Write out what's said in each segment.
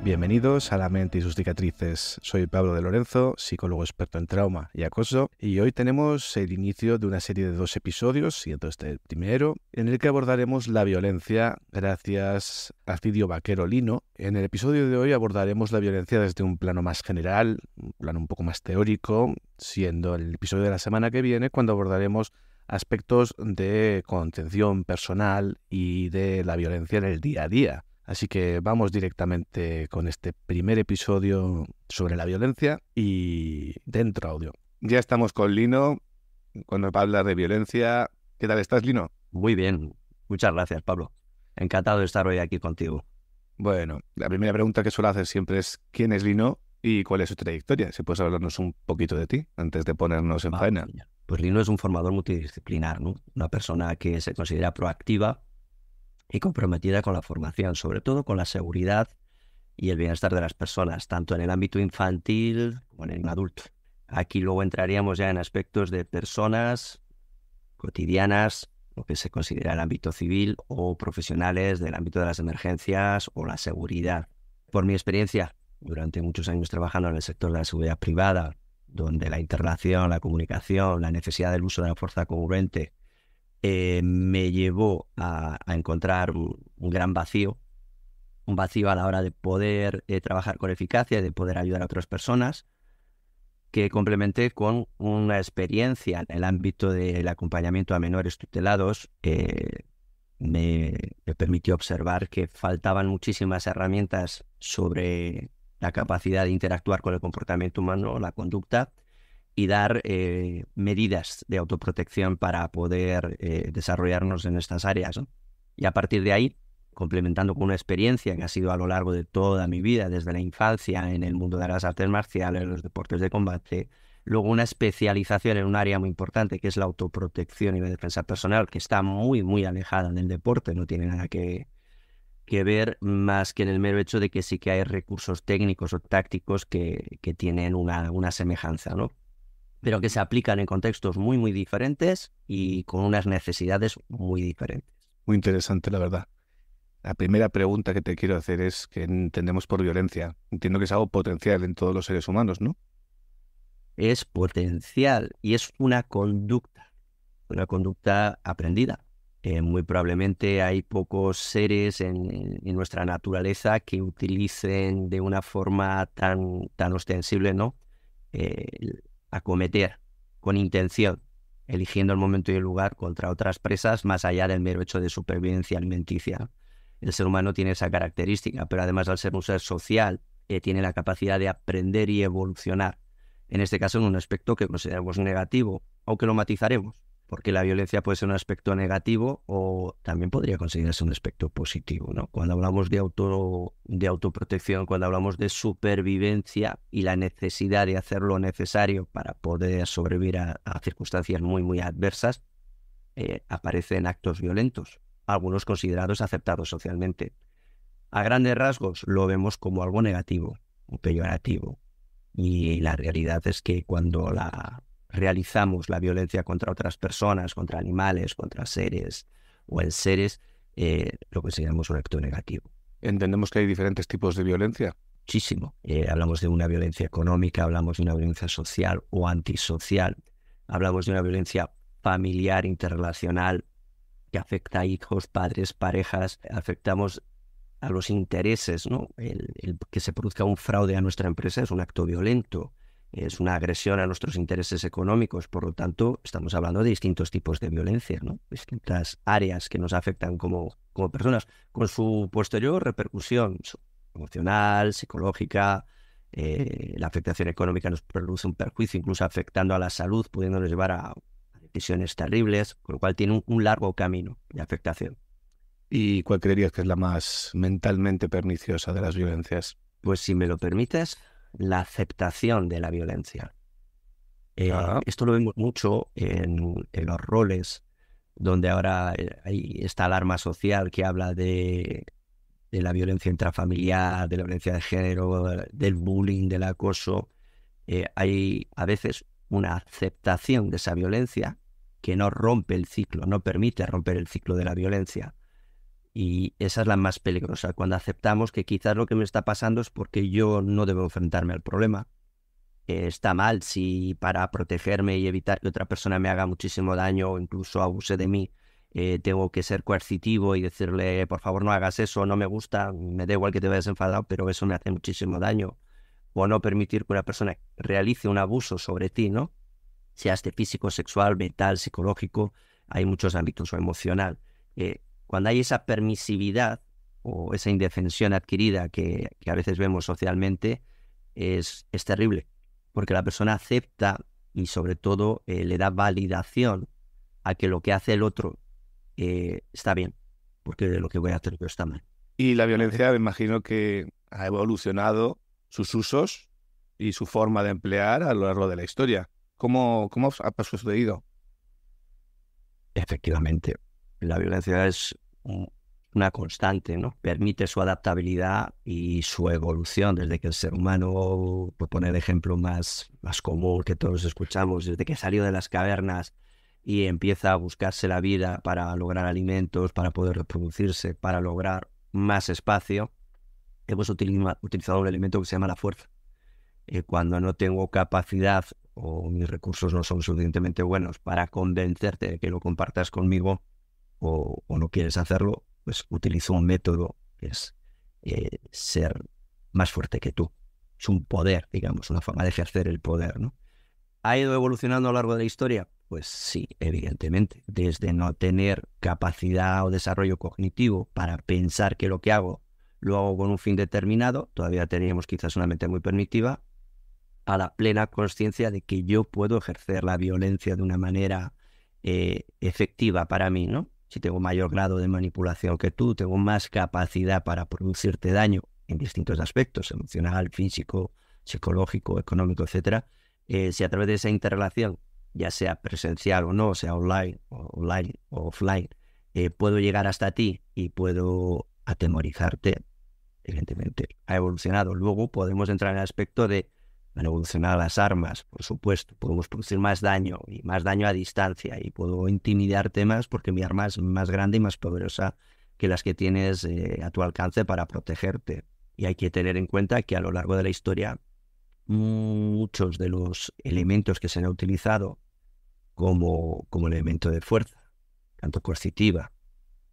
Bienvenidos a La Mente y sus cicatrices. Soy Pablo de Lorenzo, psicólogo experto en trauma y acoso, y hoy tenemos el inicio de una serie de 2 episodios, siendo este el primero, en el que abordaremos la violencia gracias a Cidio Vaquero Lino. En el episodio de hoy abordaremos la violencia desde un plano más general, un plano un poco más teórico, siendo el episodio de la semana que viene cuando abordaremos aspectos de contención personal y de la violencia en el día a día. Así que vamos directamente con este primer episodio sobre la violencia y dentro audio. Ya estamos con Lino cuando va a hablar de violencia. ¿Qué tal estás, Lino? Muy bien, muchas gracias, Pablo. Encantado de estar hoy aquí contigo. Bueno, la primera pregunta que suelo hacer siempre es ¿quién es Lino y cuál es su trayectoria? Si puedes hablarnos un poquito de ti antes de ponernos en faena. Pues Lino es un formador multidisciplinar, ¿no? Una persona que se considera proactiva y comprometida con la formación, sobre todo con la seguridad y el bienestar de las personas, tanto en el ámbito infantil como en el adulto. Aquí luego entraríamos ya en aspectos de personas cotidianas, lo que se considera el ámbito civil, o profesionales del ámbito de las emergencias o la seguridad. Por mi experiencia, durante muchos años trabajando en el sector de la seguridad privada, donde la interrelación, la comunicación, la necesidad del uso de la fuerza congruente me llevó a encontrar un gran vacío, un vacío a la hora de poder trabajar con eficacia y de poder ayudar a otras personas, que complementé con una experiencia en el ámbito del acompañamiento a menores tutelados. Me permitió observar que faltaban muchísimas herramientas sobre la capacidad de interactuar con el comportamiento humano, la conducta, y dar medidas de autoprotección para poder desarrollarnos en estas áreas, ¿no? Y a partir de ahí, complementando con una experiencia que ha sido a lo largo de toda mi vida, desde la infancia en el mundo de las artes marciales, los deportes de combate, luego una especialización en un área muy importante que es la autoprotección y la defensa personal, que está muy, muy alejada del deporte, no tiene nada que ver más que en el mero hecho de que sí que hay recursos técnicos o tácticos que tienen una semejanza, ¿no? Pero que se aplican en contextos muy, muy diferentes y con unas necesidades muy diferentes. Muy interesante, la verdad. La primera pregunta que te quiero hacer es ¿qué entendemos por violencia? Entiendo que es algo potencial en todos los seres humanos, ¿no? Es potencial y es una conducta aprendida. Muy probablemente hay pocos seres en nuestra naturaleza que utilicen de una forma tan ostensible, ¿no? Acometer con intención, eligiendo el momento y el lugar contra otras presas, más allá del mero hecho de supervivencia alimenticia. El ser humano tiene esa característica, pero además al ser un ser social, tiene la capacidad de aprender y evolucionar. En este caso, en un aspecto que consideramos negativo, aunque lo matizaremos, porque la violencia puede ser un aspecto negativo o también podría considerarse un aspecto positivo, ¿no? Cuando hablamos de autoprotección, cuando hablamos de supervivencia y la necesidad de hacer lo necesario para poder sobrevivir a circunstancias muy, muy adversas, aparecen actos violentos, algunos considerados aceptados socialmente. A grandes rasgos lo vemos como algo negativo, peyorativo, y la realidad es que cuando realizamos la violencia contra otras personas, contra animales, contra seres o en seres, lo consideramos un acto negativo. ¿Entendemos que hay diferentes tipos de violencia? Muchísimo. Hablamos de una violencia económica, hablamos de una violencia social o antisocial, hablamos de una violencia familiar, interrelacional, que afecta a hijos, padres, parejas, afectamos a los intereses, ¿no? El que se produzca un fraude a nuestra empresa es un acto violento, es una agresión a nuestros intereses económicos. Por lo tanto, estamos hablando de distintos tipos de violencia, ¿no? Distintas áreas que nos afectan como personas, con su posterior repercusión emocional, psicológica. La afectación económica nos produce un perjuicio, incluso afectando a la salud, pudiéndonos llevar a decisiones terribles, con lo cual tiene un largo camino de afectación. ¿Y cuál creerías que es la más mentalmente perniciosa de las violencias? Pues si me lo permites, la aceptación de la violencia. Ah, Esto lo vemos mucho en los roles, donde ahora hay esta alarma social que habla de la violencia intrafamiliar, de la violencia de género, del bullying, del acoso. Hay a veces una aceptación de esa violencia que no rompe el ciclo, no permite romper el ciclo de la violencia. Y esa es la más peligrosa, cuando aceptamos que quizás lo que me está pasando es porque yo no debo enfrentarme al problema. Está mal si para protegerme y evitar que otra persona me haga muchísimo daño o incluso abuse de mí, tengo que ser coercitivo y decirle, por favor no hagas eso, no me gusta, me da igual que te vayas enfadado, pero eso me hace muchísimo daño. O no permitir que una persona realice un abuso sobre ti, ¿no? Sea este físico, sexual, mental, psicológico, hay muchos ámbitos, o emocional. Cuando hay esa permisividad o esa indefensión adquirida que a veces vemos socialmente, es terrible, porque la persona acepta y sobre todo le da validación a que lo que hace el otro está bien, porque lo que voy a hacer yo está mal. y la ¿Vale? violencia me imagino que ha evolucionado sus usos y su forma de emplear a lo largo de la historia. ¿Cómo ha sucedido? Efectivamente, la violencia es una constante, ¿no? Permite su adaptabilidad y su evolución desde que el ser humano, por poner el ejemplo más común que todos escuchamos, desde que salió de las cavernas y empieza a buscarse la vida para lograr alimentos, para poder reproducirse, para lograr más espacio, hemos utilizado un elemento que se llama la fuerza. Cuando no tengo capacidad o mis recursos no son suficientemente buenos para convencerte de que lo compartas conmigo o no quieres hacerlo, pues utilizo un método que es ser más fuerte que tú. Es un poder, digamos, una forma de ejercer el poder, ¿no? ¿Ha ido evolucionando a lo largo de la historia? Pues sí, evidentemente. Desde no tener capacidad o desarrollo cognitivo para pensar que lo que hago lo hago con un fin determinado, todavía teníamos quizás una mente muy primitiva, a la plena conciencia de que yo puedo ejercer la violencia de una manera efectiva para mí, ¿no? Si tengo mayor grado de manipulación que tú, tengo más capacidad para producirte daño en distintos aspectos, emocional, físico, psicológico, económico, etcétera. Si a través de esa interrelación, ya sea presencial o no, sea online o offline, puedo llegar hasta ti y puedo atemorizarte, evidentemente ha evolucionado. Luego podemos entrar en el aspecto de han evolucionado las armas, por supuesto. Podemos producir más daño y más daño a distancia y puedo intimidarte más porque mi arma es más grande y más poderosa que las que tienes a tu alcance para protegerte. Y hay que tener en cuenta que a lo largo de la historia muchos de los elementos que se han utilizado como elemento de fuerza, tanto coercitiva,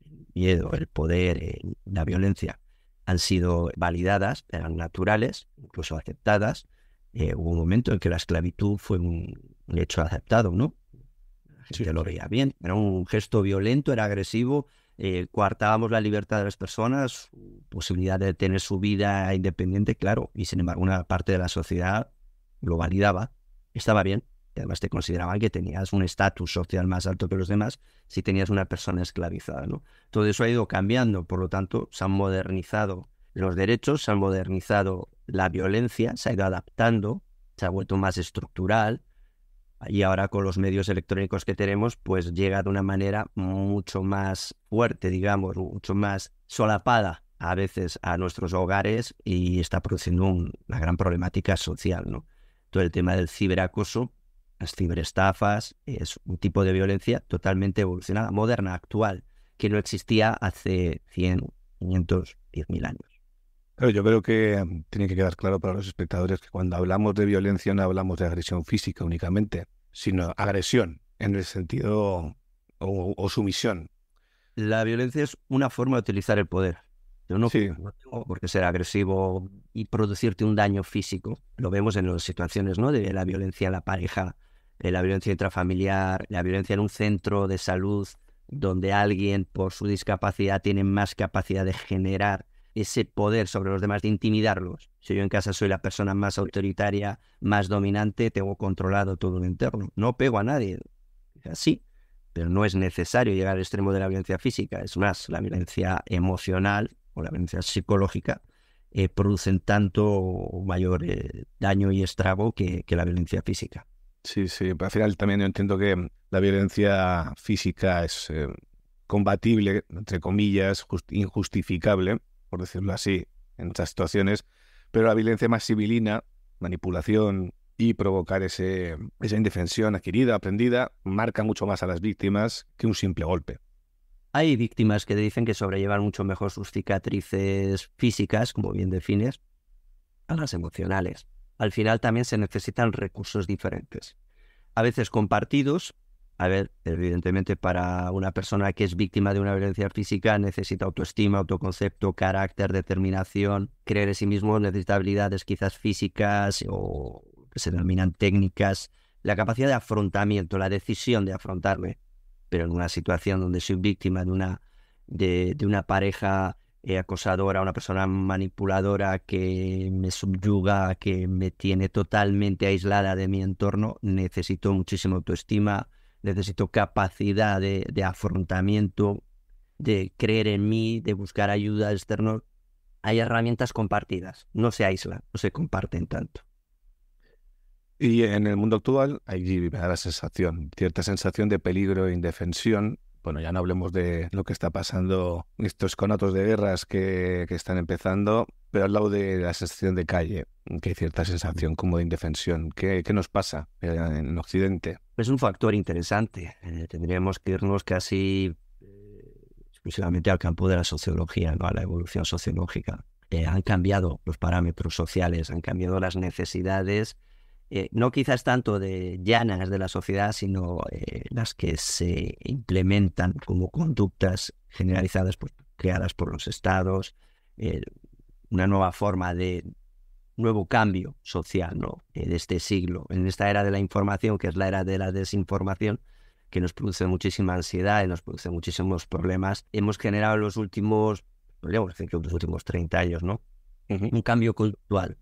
el miedo, el poder, la violencia, han sido validadas, eran naturales, incluso aceptadas. Hubo un momento en que la esclavitud fue un hecho aceptado, ¿no? La Sí, gente lo veía bien, era un gesto violento, era agresivo, coartábamos la libertad de las personas, su posibilidad de tener su vida independiente, claro, y sin embargo una parte de la sociedad lo validaba, estaba bien, y además te consideraban que tenías un estatus social más alto que los demás si tenías una persona esclavizada, ¿no? Todo eso ha ido cambiando, por lo tanto, se han modernizado los derechos, se han modernizado la violencia, se ha ido adaptando, se ha vuelto más estructural y ahora con los medios electrónicos que tenemos, pues llega de una manera mucho más fuerte, digamos, mucho más solapada a veces a nuestros hogares y está produciendo una gran problemática social, ¿no? Todo el tema del ciberacoso, las ciberestafas, es un tipo de violencia totalmente evolucionada, moderna, actual, que no existía hace 100, 500, 10.000 años. pero yo creo que tiene que quedar claro para los espectadores que cuando hablamos de violencia no hablamos de agresión física únicamente, sino agresión en el sentido o sumisión. La violencia es una forma de utilizar el poder. Yo Sí, no tengo por qué ser agresivo y producirte un daño físico. Lo vemos en las situaciones, ¿no? De la violencia en la pareja, la violencia intrafamiliar, la violencia en un centro de salud donde alguien por su discapacidad tiene más capacidad de generar ese poder sobre los demás, de intimidarlos. Si yo en casa soy la persona más autoritaria, más dominante, tengo controlado todo el entorno. No pego a nadie. Así. pero no es necesario llegar al extremo de la violencia física. Es más, la violencia emocional o la violencia psicológica producen tanto o mayor daño y estrago que la violencia física. Sí, sí. Al final también yo entiendo que la violencia física es combatible, entre comillas, injustificable, por decirlo así, en muchas situaciones, pero la violencia más civilina, manipulación y provocar esa indefensión adquirida, aprendida, marca mucho más a las víctimas que un simple golpe. Hay víctimas que dicen que sobrellevan mucho mejor sus cicatrices físicas, como bien defines, a las emocionales. Al final también se necesitan recursos diferentes. A veces compartidos. A ver, evidentemente para una persona que es víctima de una violencia física necesita autoestima, autoconcepto, carácter, determinación, creer en sí mismo, necesita habilidades quizás físicas o que se denominan técnicas, la capacidad de afrontamiento, la decisión de afrontarme. Pero en una situación donde soy víctima de una pareja acosadora, una persona manipuladora que me subyuga, que me tiene totalmente aislada de mi entorno, necesito muchísima autoestima, necesito capacidad de afrontamiento, de creer en mí, de buscar ayuda externa. Hay herramientas compartidas, no se aíslan, no se comparten tanto. Y en el mundo actual hay, me da la sensación, cierta sensación de peligro e indefensión. Bueno, ya no hablemos de lo que está pasando, estos conatos de guerras que están empezando, pero al lado de la sensación de calle, que hay cierta sensación como de indefensión. ¿Qué nos pasa en Occidente? Es un factor interesante. Tendríamos que irnos casi exclusivamente al campo de la sociología, ¿no? A la evolución sociológica. Han cambiado los parámetros sociales, han cambiado las necesidades, no quizás tanto llanas de la sociedad, sino las que se implementan como conductas generalizadas, pues, creadas por los estados, una nueva forma de nuevo cambio social, ¿no? De este siglo, en esta era de la información, que es la era de la desinformación, que nos produce muchísima ansiedad y nos produce muchísimos problemas. Hemos generado en los últimos, podríamos decir que los últimos 30 años, ¿no? Un cambio cultural.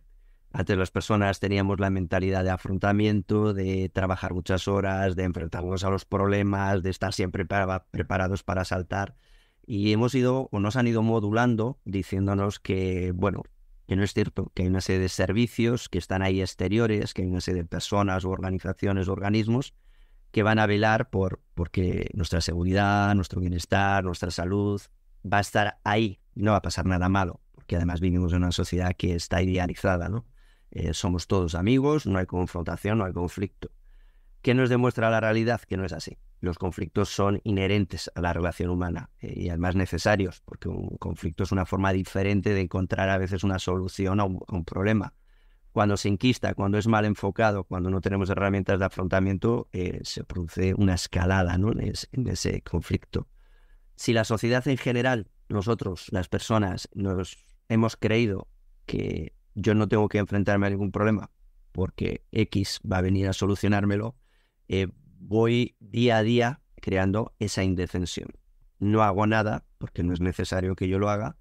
Antes las personas teníamos la mentalidad de afrontamiento, de trabajar muchas horas, de enfrentarnos a los problemas, de estar siempre preparados para saltar. Y hemos ido, o nos han ido modulando, diciéndonos que, bueno, que no es cierto, que hay una serie de servicios que están ahí exteriores, que hay una serie de personas o organizaciones o organismos que van a velar porque nuestra seguridad, nuestro bienestar, nuestra salud va a estar ahí. No va a pasar nada malo, porque además vivimos en una sociedad que está idealizada, ¿no? Somos todos amigos, no hay confrontación, no hay conflicto. ¿Qué nos demuestra la realidad? Que no es así. Los conflictos son inherentes a la relación humana y además necesarios, porque un conflicto es una forma diferente de encontrar a veces una solución a un problema. Cuando se enquista, cuando es mal enfocado, cuando no tenemos herramientas de afrontamiento, se produce una escalada, ¿no? en ese conflicto. Si la sociedad en general, nosotros, las personas, nos hemos creído que yo no tengo que enfrentarme a ningún problema porque X va a venir a solucionármelo, voy día a día creando esa indefensión. No hago nada porque no es necesario que yo lo haga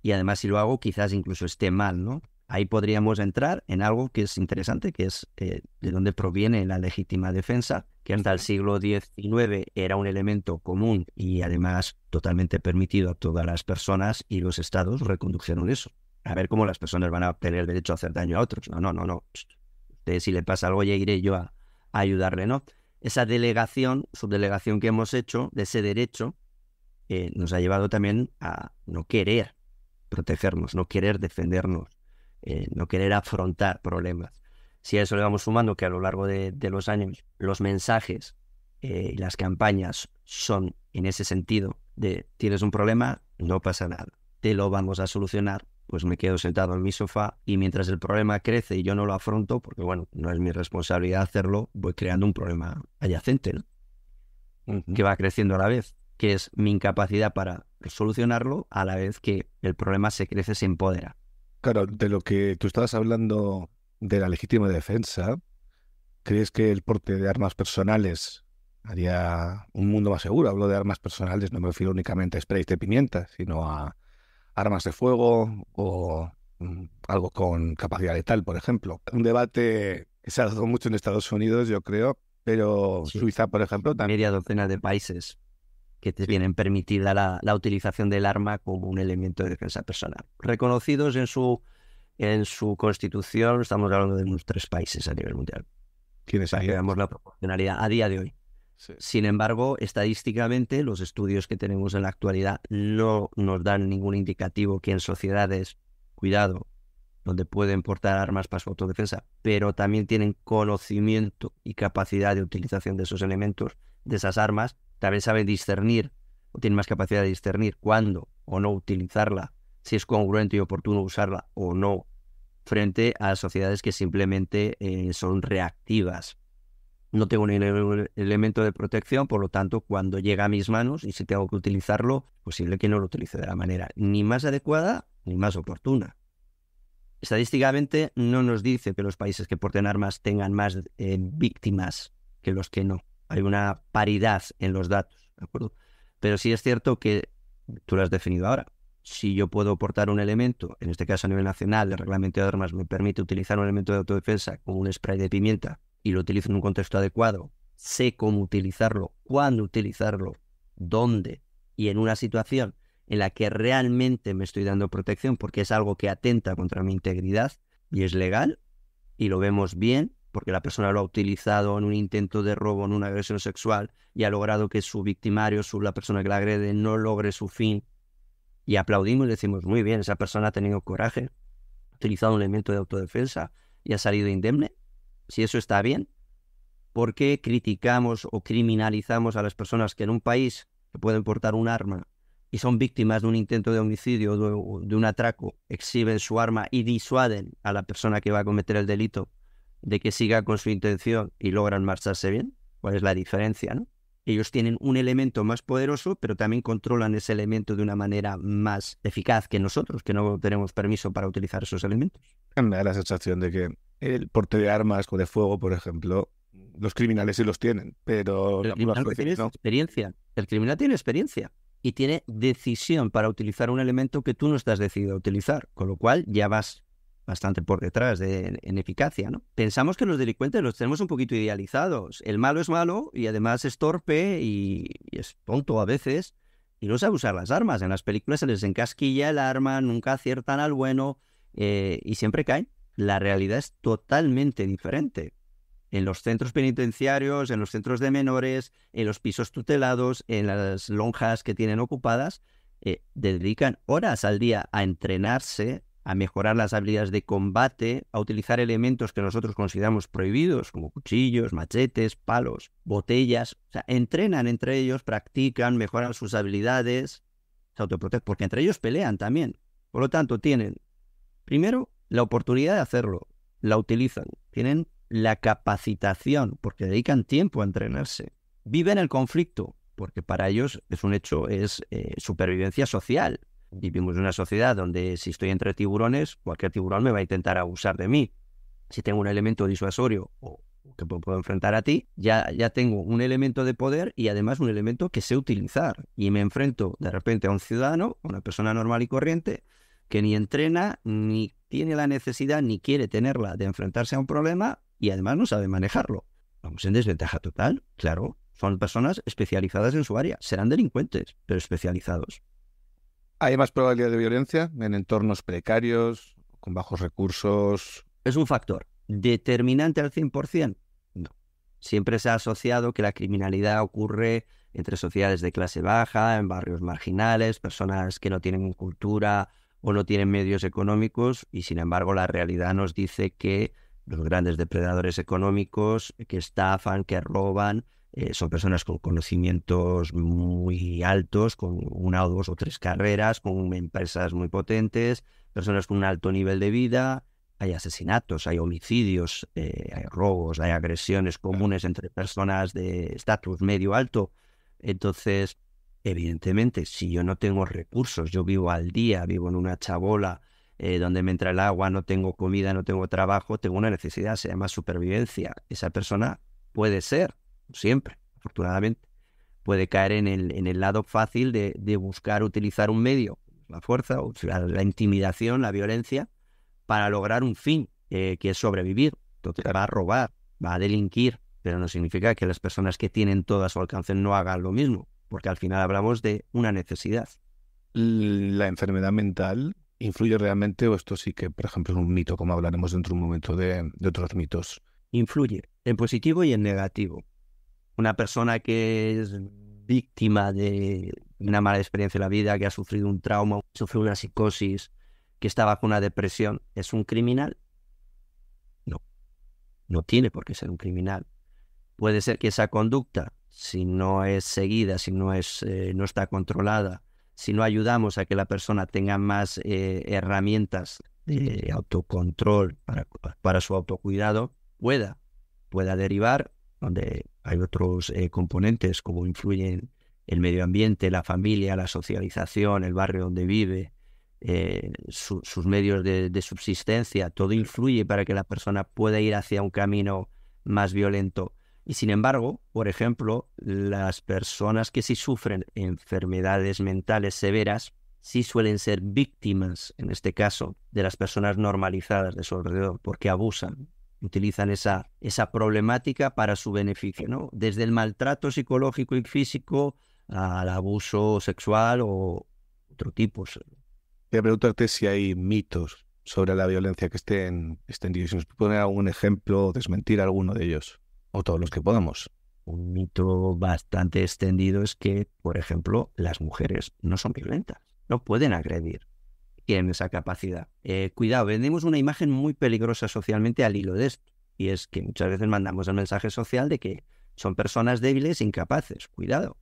y además si lo hago quizás incluso esté mal, ¿no? Ahí podríamos entrar en algo que es interesante, que es de dónde proviene la legítima defensa, que hasta el siglo XIX era un elemento común y además totalmente permitido a todas las personas, y los estados recondujeron eso. A ver cómo las personas van a tener derecho a hacer daño a otros. No. Usted, si le pasa algo, ya iré yo a ayudarle, ¿no? Esa subdelegación que hemos hecho de ese derecho nos ha llevado también a no querer protegernos, no querer defendernos, no querer afrontar problemas. Si a eso le vamos sumando que a lo largo de los años los mensajes y las campañas son en ese sentido de tienes un problema, no pasa nada, te lo vamos a solucionar, pues me quedo sentado en mi sofá y mientras el problema crece y yo no lo afronto, porque bueno, no es mi responsabilidad hacerlo, voy creando un problema adyacente, ¿no? Que va creciendo a la vez, que es mi incapacidad para solucionarlo a la vez que el problema se crece, se empodera. Claro, de lo que tú estabas hablando de la legítima defensa, ¿crees que el porte de armas personales haría un mundo más seguro? Hablo de armas personales, no me refiero únicamente a sprays de pimienta, sino a armas de fuego o algo con capacidad letal, por ejemplo. Un debate que se ha dado mucho en Estados Unidos, yo creo, Pero Sí. Suiza, por ejemplo, también. Media docena de países que te tienen permitida la utilización del arma como un elemento de defensa personal. Reconocidos en su constitución, estamos hablando de unos 3 países a nivel mundial, ¿Quiénes para que serían? veamos la proporcionalidad a día de hoy. Sí. Sin embargo, estadísticamente, los estudios que tenemos en la actualidad no nos dan ningún indicativo que en sociedades, cuidado, donde pueden portar armas para su autodefensa, pero también tienen conocimiento y capacidad de utilización de esos elementos, de esas armas, también saben discernir, o tienen más capacidad de discernir cuándo o no utilizarla, si es congruente y oportuno usarla o no, frente a sociedades que simplemente son reactivas. No tengo un elemento de protección, por lo tanto, cuando llega a mis manos y si tengo que utilizarlo, es posible que no lo utilice de la manera ni más adecuada ni más oportuna. Estadísticamente no nos dice que los países que porten armas tengan más víctimas que los que no. Hay una paridad en los datos, ¿de acuerdo? Pero sí es cierto que, tú lo has definido ahora, si yo puedo portar un elemento, en este caso a nivel nacional, el reglamento de armas me permite utilizar un elemento de autodefensa como un spray de pimienta y lo utilizo en un contexto adecuado, sé cómo utilizarlo, cuándo utilizarlo, dónde y en una situación en la que realmente me estoy dando protección porque es algo que atenta contra mi integridad y es legal y lo vemos bien porque la persona lo ha utilizado en un intento de robo, en una agresión sexual y ha logrado que su victimario, la persona que la agrede, no logre su fin y aplaudimos y decimos, muy bien, esa persona ha tenido coraje, ha utilizado un elemento de autodefensa y ha salido indemne. Si eso está bien, ¿por qué criticamos o criminalizamos a las personas que en un país que pueden portar un arma y son víctimas de un intento de homicidio o de un atraco, exhiben su arma y disuaden a la persona que va a cometer el delito de que siga con su intención y logran marcharse bien? ¿Cuál es la diferencia, no? Ellos tienen un elemento más poderoso, pero también controlan ese elemento de una manera más eficaz que nosotros, que no tenemos permiso para utilizar esos elementos. Me da la sensación de que el porte de armas o de fuego, por ejemplo, los criminales sí los tienen, pero El las criminal tiene jueces no. experiencia. El criminal tiene experiencia y tiene decisión para utilizar un elemento que tú no estás decidido a utilizar, con lo cual ya vas bastante por detrás en eficacia, ¿no? Pensamos que los delincuentes los tenemos un poquito idealizados. El malo es malo y además es torpe y es tonto a veces y no sabe usar las armas. En las películas se les encasquilla el arma, nunca aciertan al bueno y siempre caen. La realidad es totalmente diferente. En los centros penitenciarios, en los centros de menores, en los pisos tutelados, en las lonjas que tienen ocupadas, dedican horas al día a entrenarse, a mejorar las habilidades de combate, a utilizar elementos que nosotros consideramos prohibidos, como cuchillos, machetes, palos, botellas. O sea, entrenan entre ellos, practican, mejoran sus habilidades, se autoprotegen, porque entre ellos pelean también. Por lo tanto, tienen, primero, la oportunidad de hacerlo, la utilizan, tienen la capacitación, porque dedican tiempo a entrenarse. Viven el conflicto, porque para ellos es un hecho, es supervivencia social. Vivimos en una sociedad donde si estoy entre tiburones, cualquier tiburón me va a intentar abusar de mí. Si tengo un elemento disuasorio o que puedo enfrentar a ti, ya tengo un elemento de poder y además un elemento que sé utilizar. Y me enfrento de repente a un ciudadano, a una persona normal y corriente, que ni entrena, ni tiene la necesidad, ni quiere tenerla de enfrentarse a un problema y además no sabe manejarlo. Vamos en desventaja total, claro. Son personas especializadas en su área. Serán delincuentes, pero especializados. ¿Hay más probabilidad de violencia en entornos precarios, con bajos recursos? ¿Es un factor determinante al 100%? No. Siempre se ha asociado que la criminalidad ocurre entre sociedades de clase baja, en barrios marginales, personas que no tienen cultura o no tienen medios económicos, y sin embargo la realidad nos dice que los grandes depredadores económicos que estafan, que roban, son personas con conocimientos muy altos, con 1 o 2 o 3 carreras, con empresas muy potentes, personas con un alto nivel de vida. Hay asesinatos, hay homicidios, hay robos, hay agresiones comunes entre personas de estatus medio alto. Entonces, evidentemente, si yo no tengo recursos, yo vivo al día, vivo en una chabola donde me entra el agua, no tengo comida, no tengo trabajo, tengo una necesidad, se llama supervivencia. Esa persona puede ser, siempre, afortunadamente, puede caer en el lado fácil de buscar utilizar un medio, la fuerza, la intimidación, la violencia, para lograr un fin, que es sobrevivir. Entonces va a robar, va a delinquir, pero no significa que las personas que tienen todo a su alcance no hagan lo mismo, porque al final hablamos de una necesidad. ¿La enfermedad mental influye realmente o esto sí que, por ejemplo, es un mito, como hablaremos dentro de un momento de otros mitos? Influye en positivo y en negativo. Una persona que es víctima de una mala experiencia en la vida, que ha sufrido un trauma, sufrió una psicosis, que está bajo una depresión, ¿es un criminal? No, no tiene por qué ser un criminal. Puede ser que esa conducta, si no es seguida, si no está controlada, si no ayudamos a que la persona tenga más herramientas de autocontrol para su autocuidado, pueda derivar, donde hay otros componentes como influyen el medio ambiente, la familia, la socialización, el barrio donde vive, sus medios de subsistencia, todo influye para que la persona pueda ir hacia un camino más violento. Y sin embargo, por ejemplo, las personas que sí sufren enfermedades mentales severas sí suelen ser víctimas, en este caso, de las personas normalizadas de su alrededor, porque abusan, utilizan esa problemática para su beneficio, ¿no? Desde el maltrato psicológico y físico al abuso sexual o otro tipo. Quería preguntarte si hay mitos sobre la violencia que estén extendidos. Si nos puede poner algún ejemplo o desmentir alguno de ellos, o todos los que podamos. Un mito bastante extendido es que, por ejemplo, las mujeres no son violentas, no pueden agredir. Tienen esa capacidad. Cuidado, vendemos una imagen muy peligrosa socialmente al hilo de esto, y es que muchas veces mandamos el mensaje social de que son personas débiles e incapaces. Cuidado.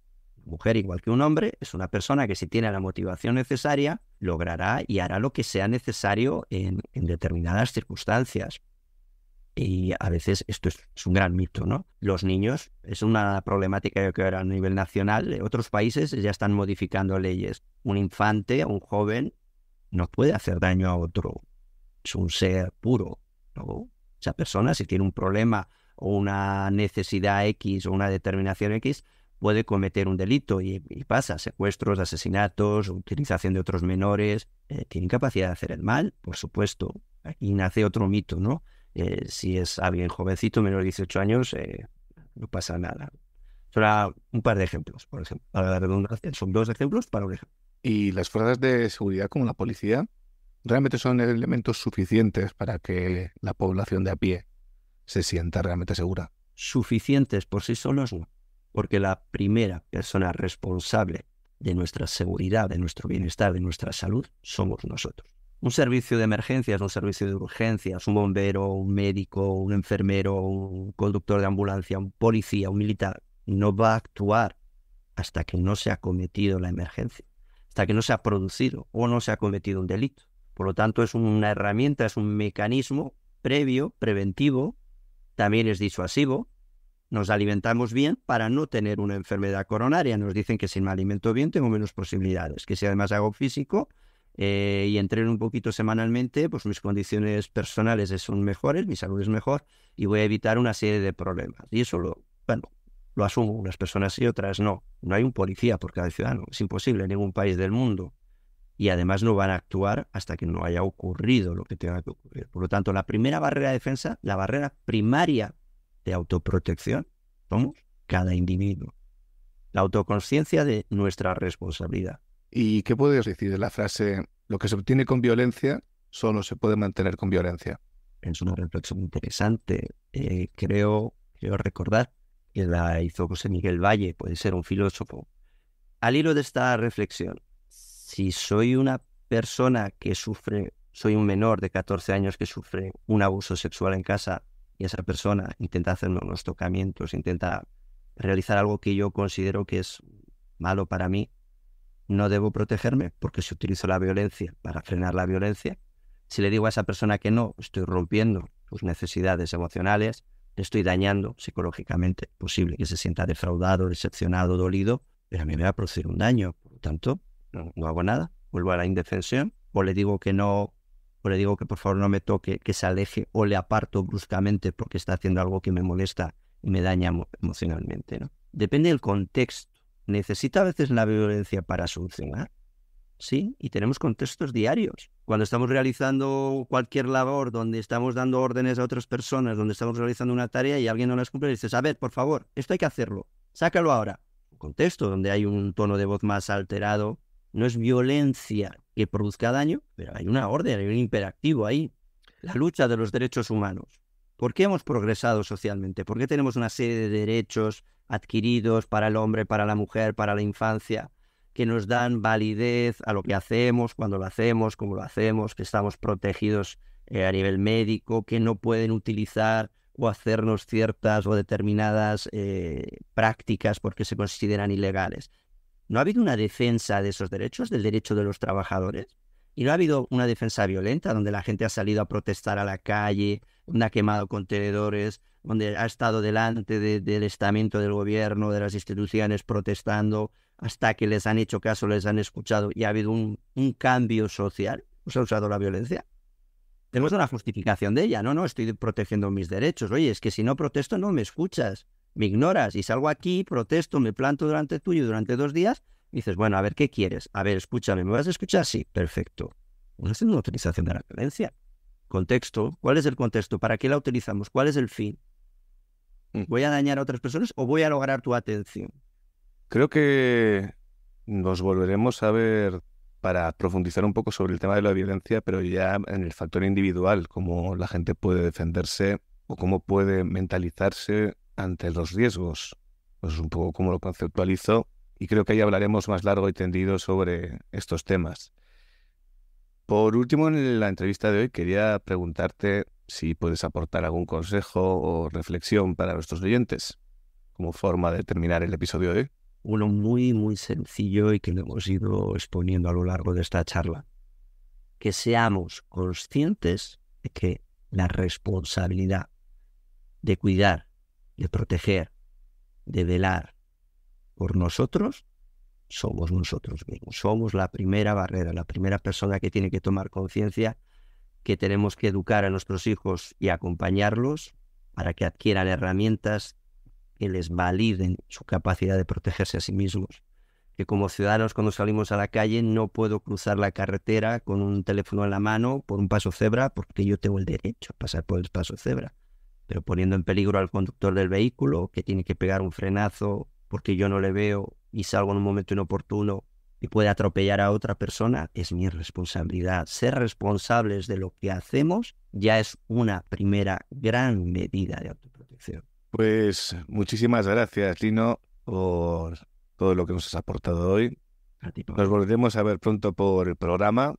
Mujer, igual que un hombre, es una persona que si tiene la motivación necesaria, logrará y hará lo que sea necesario en determinadas circunstancias. Y a veces esto es un gran mito, ¿no? Los niños, es una problemática que ahora a nivel nacional, otros países ya están modificando leyes. Un infante, un joven, no puede hacer daño a otro. Es un ser puro, ¿no? Esa persona, si tiene un problema o una necesidad X o una determinación X, puede cometer un delito y pasa, secuestros, asesinatos, utilización de otros menores. Tienen capacidad de hacer el mal, por supuesto. Aquí nace otro mito, ¿no? Si es alguien jovencito, menor de 18 años, no pasa nada. Son un par de ejemplos, por ejemplo. Para la redundancia, son 2 ejemplos para un ejemplo. ¿Y las fuerzas de seguridad como la policía realmente son elementos suficientes para que la población de a pie se sienta realmente segura? Suficientes por sí solos no, porque la primera persona responsable de nuestra seguridad, de nuestro bienestar, de nuestra salud, somos nosotros. Un servicio de emergencias, un servicio de urgencias, un bombero, un médico, un enfermero, un conductor de ambulancia, un policía, un militar, no va a actuar hasta que no se ha cometido la emergencia, hasta que no se ha producido o no se ha cometido un delito. Por lo tanto, es una herramienta, es un mecanismo previo, preventivo, también es disuasivo. Nos alimentamos bien para no tener una enfermedad coronaria. Nos dicen que si me alimento bien tengo menos posibilidades, que si además hago físico y entreno un poquito semanalmente, pues mis condiciones personales son mejores, mi salud es mejor y voy a evitar una serie de problemas. Y eso lo asumo, unas personas y otras no. No hay un policía por cada ciudadano, es imposible en ningún país del mundo. Y además no van a actuar hasta que no haya ocurrido lo que tenga que ocurrir. Por lo tanto, la primera barrera de defensa, la barrera primaria de autoprotección, somos cada individuo. La autoconsciencia de nuestra responsabilidad. ¿Y qué puedes decir de la frase, lo que se obtiene con violencia solo se puede mantener con violencia? Es una reflexión interesante. Creo recordar que la hizo José Miguel Valle, puede ser un filósofo. Al hilo de esta reflexión, si soy una persona que sufre, soy un menor de 14 años que sufre un abuso sexual en casa y esa persona intenta hacerme unos tocamientos, intenta realizar algo que yo considero que es malo para mí, no debo protegerme porque si utilizo la violencia para frenar la violencia, si le digo a esa persona que no, estoy rompiendo sus necesidades emocionales, le estoy dañando psicológicamente, posible que se sienta defraudado, decepcionado, dolido, pero a mí me va a producir un daño, por lo tanto, no hago nada, vuelvo a la indefensión, o le digo que no, o le digo que por favor no me toque, que se aleje, o le aparto bruscamente porque está haciendo algo que me molesta y me daña emocionalmente, ¿no? Depende del contexto. ¿Necesita a veces la violencia para solucionar? sí, y tenemos contextos diarios. Cuando estamos realizando cualquier labor, donde estamos dando órdenes a otras personas, donde estamos realizando una tarea y alguien no las cumple, dices, a ver, por favor, esto hay que hacerlo, sácalo ahora. Un contexto donde hay un tono de voz más alterado, no es violencia que produzca daño, pero hay una orden, hay un imperativo ahí. La lucha de los derechos humanos. ¿Por qué hemos progresado socialmente? ¿Por qué tenemos una serie de derechos adquiridos para el hombre, para la mujer, para la infancia, que nos dan validez a lo que hacemos, cuando lo hacemos, cómo lo hacemos, que estamos protegidos a nivel médico, que no pueden utilizar o hacernos ciertas o determinadas prácticas porque se consideran ilegales? ¿No ha habido una defensa de esos derechos, del derecho de los trabajadores? ¿Y no ha habido una defensa violenta donde la gente ha salido a protestar a la calle, donde ha quemado contenedores, donde ha estado delante del estamento del gobierno, de las instituciones protestando hasta que les han hecho caso, les han escuchado y ha habido un cambio social? ¿Os ha usado la violencia? Tenemos una justificación de ella. No, estoy protegiendo mis derechos. Oye, es que si no protesto no me escuchas, me ignoras y salgo aquí, protesto, me planto delante tuyo durante 2 días. Dices, bueno, a ver, ¿qué quieres? A ver, escúchame, ¿me vas a escuchar? Sí, perfecto. Esa es una utilización de la violencia. Contexto, ¿cuál es el contexto? ¿Para qué la utilizamos? ¿Cuál es el fin? ¿Voy a dañar a otras personas o voy a lograr tu atención? Creo que nos volveremos a ver para profundizar un poco sobre el tema de la violencia, pero ya en el factor individual, cómo la gente puede defenderse o cómo puede mentalizarse ante los riesgos. Pues es un poco como lo conceptualizo. Y creo que ahí hablaremos más largo y tendido sobre estos temas. Por último, en la entrevista de hoy quería preguntarte si puedes aportar algún consejo o reflexión para nuestros oyentes como forma de terminar el episodio de hoy. Uno muy, muy sencillo y que lo hemos ido exponiendo a lo largo de esta charla. Que seamos conscientes de que la responsabilidad de cuidar, de proteger, de velar por nosotros, somos nosotros mismos. Somos la primera barrera, la primera persona que tiene que tomar conciencia que tenemos que educar a nuestros hijos y acompañarlos para que adquieran herramientas que les validen su capacidad de protegerse a sí mismos. Que como ciudadanos, cuando salimos a la calle, no puedo cruzar la carretera con un teléfono en la mano por un paso cebra porque yo tengo el derecho a pasar por el paso cebra, pero poniendo en peligro al conductor del vehículo, que tiene que pegar un frenazo porque yo no le veo y salgo en un momento inoportuno y puede atropellar a otra persona, es mi responsabilidad. Ser responsables de lo que hacemos ya es una primera gran medida de autoprotección. Pues muchísimas gracias, Lino, por todo lo que nos has aportado hoy. A ti, Nos volveremos a ver pronto por el programa.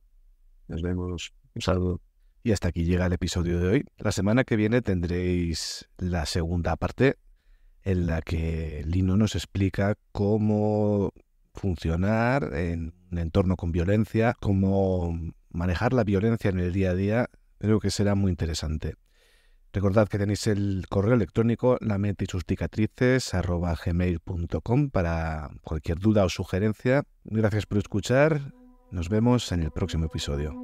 Nos vemos. Un saludo. Y hasta aquí llega el episodio de hoy. La semana que viene tendréis la segunda parte en la que Lino nos explica cómo funcionar en un entorno con violencia, cómo manejar la violencia en el día a día. Creo que será muy interesante. Recordad que tenéis el correo electrónico lamenteysuscicatrices@gmail.com para cualquier duda o sugerencia. Gracias por escuchar. Nos vemos en el próximo episodio.